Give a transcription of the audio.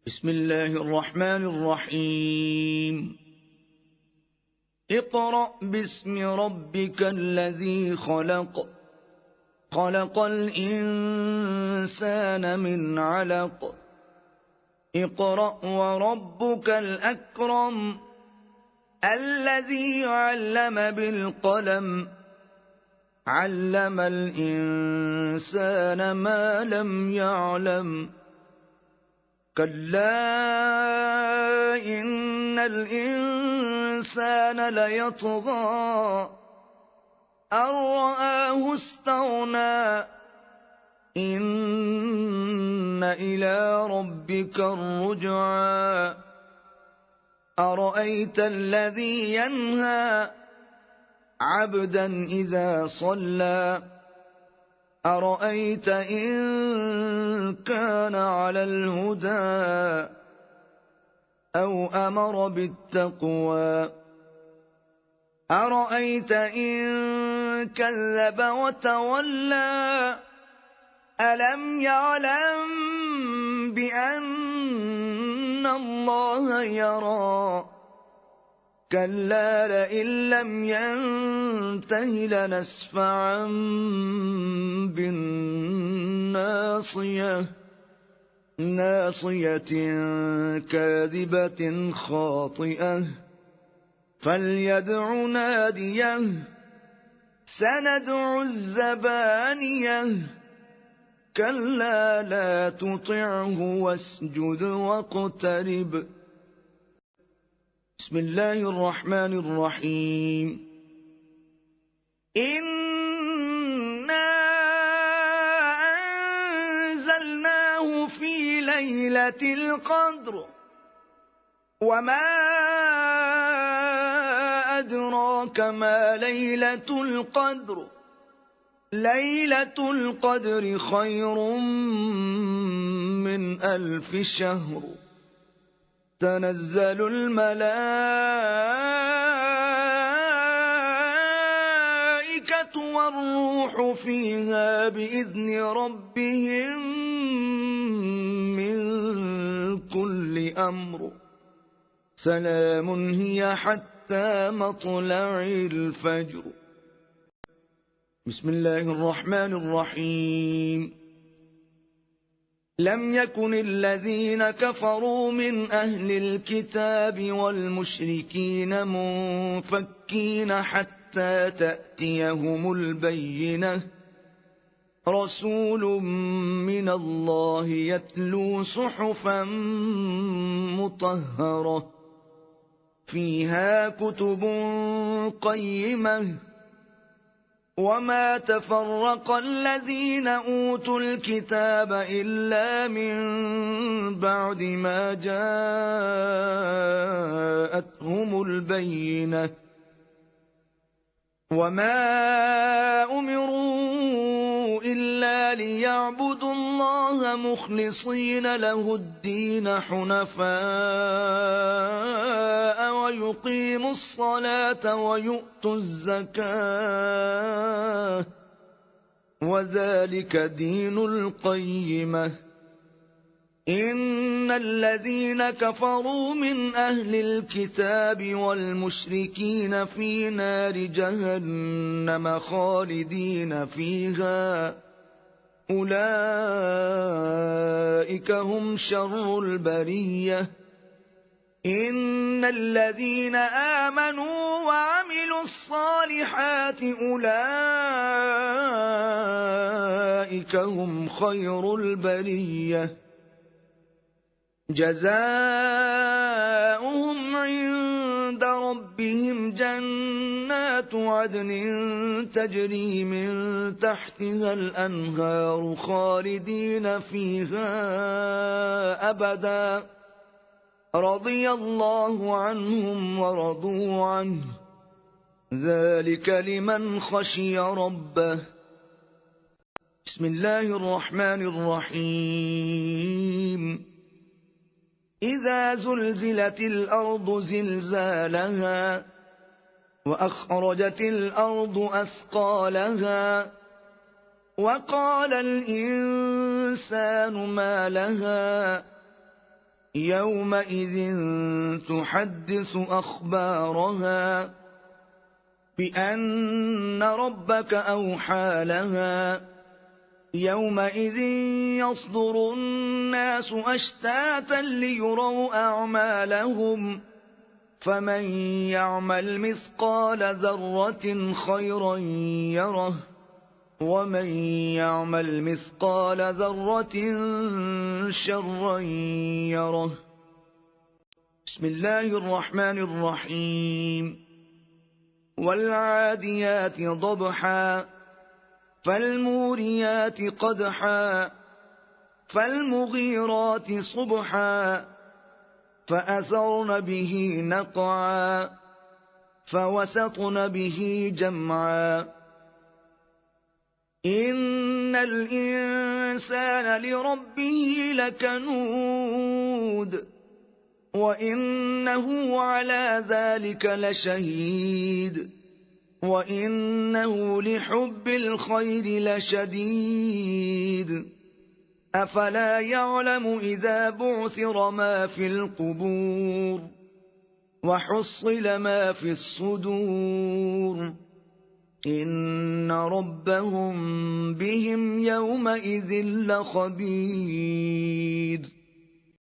بسم الله الرحمن الرحيم. اقرأ باسم ربك الذي خلق، خلق الإنسان من علق. اقرأ وربك الأكرم الذي علم بالقلم، علم الإنسان ما لم يعلم. كلا إن الإنسان ليطغى أن رآه استغنى، إن إلى ربك الرجعى. أرأيت الذي ينهى عبدا إذا صلى، أرأيت إن كان على الهدى أو أمر بالتقوى، أرأيت إن كذب وتولى، ألم يعلم بأن الله يرى. كلا لئن لم ينته لنسفعا بالناصية، ناصية كاذبة خاطئة، فليدع ناديه سندع الزبانية. كلا لا تطعه واسجد واقترب. بسم الله الرحمن الرحيم. إنا أنزلناه في ليلة القدر، وما أدراك ما ليلة القدر. ليلة القدر خير من 1000 شهر. تنزل الملائكة والروح فيها بإذن ربهم من كل أمر. سلام هي حتى مطلع الفجر. بسم الله الرحمن الرحيم. لم يكن الذين كفروا من أهل الكتاب والمشركين منفكين حتى تأتيهم البينة. رسول من الله يتلو صحفا مطهرة فيها كتب قيمة. وما تفرق الذين أوتوا الكتاب إلا من بعد ما جاءتهم البينة. وما أمروا إلا ليعبدوا الله مخلصين له الدين حنفاء ويقيموا الصلاة ويؤتوا الزكاة، وذلك دين القيمة. إن الذين كفروا من أهل الكتاب والمشركين في نار جهنم خالدين فيها، أولئك هم شر البرية. إن الذين آمنوا وعملوا الصالحات أولئك هم خير البرية. جزاؤهم عند ربهم جنات عدن تجري من تحتها الأنهار خالدين فيها أبدا، رضي الله عنهم ورضوا عنه، ذلك لمن خشي ربه. بسم الله الرحمن الرحيم. إذا زلزلت الأرض زلزالها، وأخرجت الأرض أثقالها، وقال الإنسان ما لها يومئذ تحدث أخبارها بأن ربك أوحى لها يومئذ يصدر الناس أشتاتا ليروا أعمالهم فمن يعمل مثقال ذرة خيرا يره ومن يعمل مثقال ذرة شرا يره. بسم الله الرحمن الرحيم. والعاديات ضبحا فالموريات قدحا فالمغيرات صبحا فأثرن به نقعا فوسطن به جمعا. إن الإنسان لربه لكنود وإنه على ذلك لشهيد وإنه لحب الخير لشديد. أفلا يعلم إذا بعثر ما في القبور وحصل ما في الصدور إن ربهم بهم يومئذ لخبير.